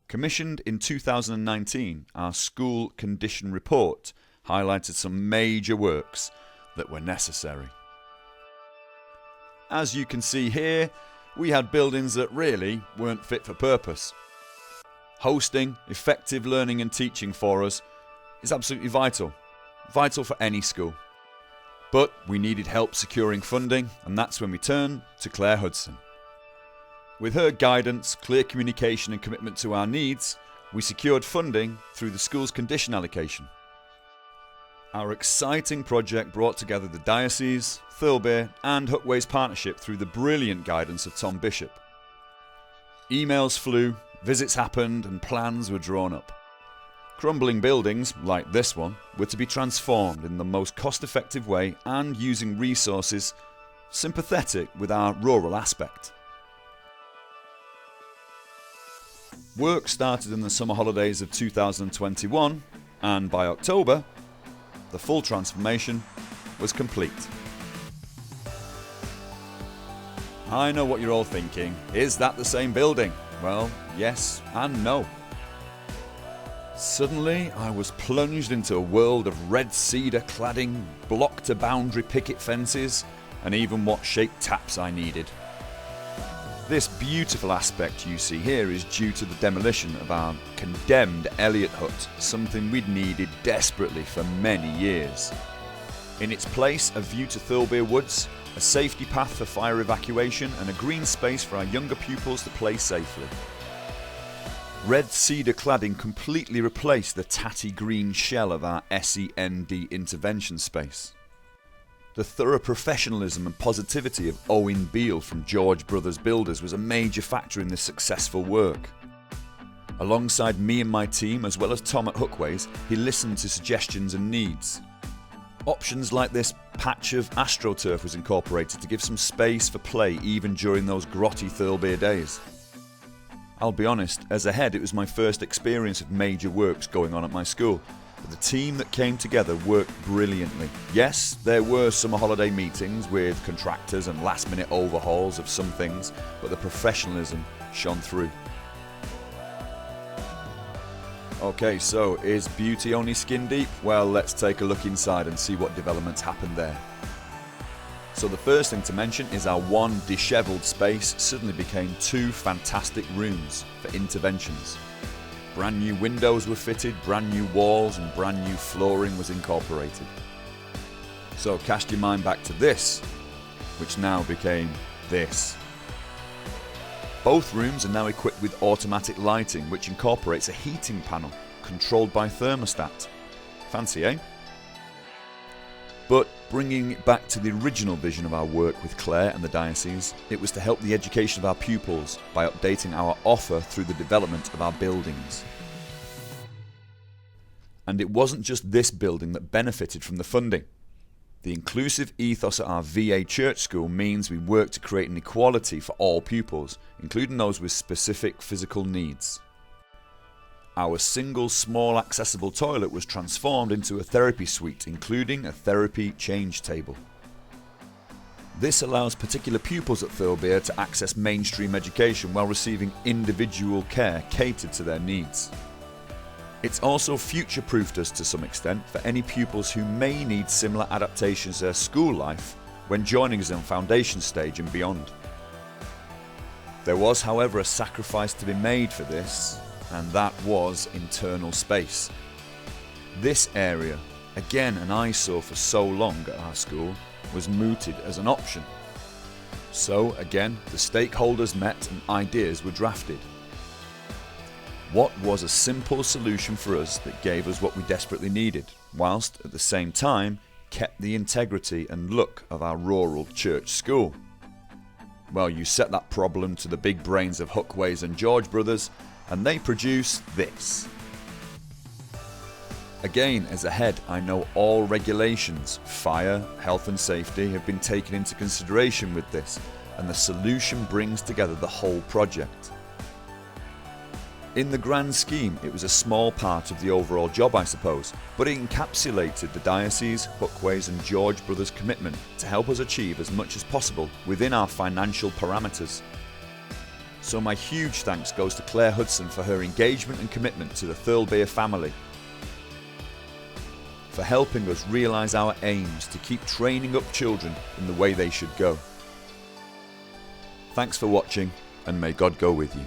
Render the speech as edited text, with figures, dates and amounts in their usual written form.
Commissioned in 2019, our school condition report highlighted some major works that were necessary. As you can see here, we had buildings that really weren't fit for purpose. Hosting effective learning and teaching for us is absolutely vital for any school. But we needed help securing funding, and that's when we turned to Claire Hudson. With her guidance, clear communication and commitment to our needs, we secured funding through the school's condition allocation. Our exciting project brought together the diocese, Thirlbere and Hookways partnership through the brilliant guidance of Tom Bishop. Emails flew, visits happened and plans were drawn up. Crumbling buildings, like this one, were to be transformed in the most cost-effective way and using resources sympathetic with our rural aspect. Work started in the summer holidays of 2021, and by October, the full transformation was complete. I know what you're all thinking. Is that the same building? Well, yes and no. Suddenly, I was plunged into a world of red cedar cladding, block-to-boundary picket fences, and even what shaped taps I needed. This beautiful aspect you see here is due to the demolition of our condemned Elliott hut, something we'd needed desperately for many years. In its place, a view to Thirlbere Woods, a safety path for fire evacuation, and a green space for our younger pupils to play safely. Red cedar cladding completely replaced the tatty green shell of our SEND intervention space. The thorough professionalism and positivity of Owen Beale from George Brothers Builders was a major factor in this successful work. Alongside me and my team, as well as Tom at Hookways, he listened to suggestions and needs. Options like this patch of AstroTurf was incorporated to give some space for play even during those grotty Thirlbere days. I'll be honest, as a head it was my first experience of major works going on at my school. But the team that came together worked brilliantly. Yes, there were summer holiday meetings with contractors and last minute overhauls of some things, but the professionalism shone through. Okay, so is beauty only skin deep? Well, let's take a look inside and see what developments happened there. So the first thing to mention is our one dishevelled space suddenly became two fantastic rooms for interventions. Brand new windows were fitted, brand new walls and brand new flooring was incorporated. So cast your mind back to this, which now became this. Both rooms are now equipped with automatic lighting, which incorporates a heating panel controlled by thermostat. Fancy, eh? But bringing it back to the original vision of our work with Claire and the diocese, it was to help the education of our pupils by updating our offer through the development of our buildings. And it wasn't just this building that benefited from the funding. The inclusive ethos at our VA Church School means we work to create an equality for all pupils, including those with specific physical needs. Our single small accessible toilet was transformed into a therapy suite, including a therapy change table. This allows particular pupils at Thirlbere to access mainstream education while receiving individual care catered to their needs. It's also future-proofed us to some extent for any pupils who may need similar adaptations to their school life when joining us on foundation stage and beyond. There was, however, a sacrifice to be made for this, and that was internal space. This area, again an eyesore for so long at our school, was mooted as an option. So again, the stakeholders met and ideas were drafted. What was a simple solution for us that gave us what we desperately needed, whilst at the same time kept the integrity and look of our rural church school? Well, you set that problem to the big brains of Hookways and George Brothers, and they produce this. Again, as a head, I know all regulations, fire, health and safety have been taken into consideration with this, and the solution brings together the whole project. In the grand scheme, it was a small part of the overall job, I suppose, but it encapsulated the diocese, Hookways and George Brothers' commitment to help us achieve as much as possible within our financial parameters. So my huge thanks goes to Claire Hudson for her engagement and commitment to the Thirlbere family, for helping us realise our aims to keep training up children in the way they should go. Thanks for watching, and may God go with you.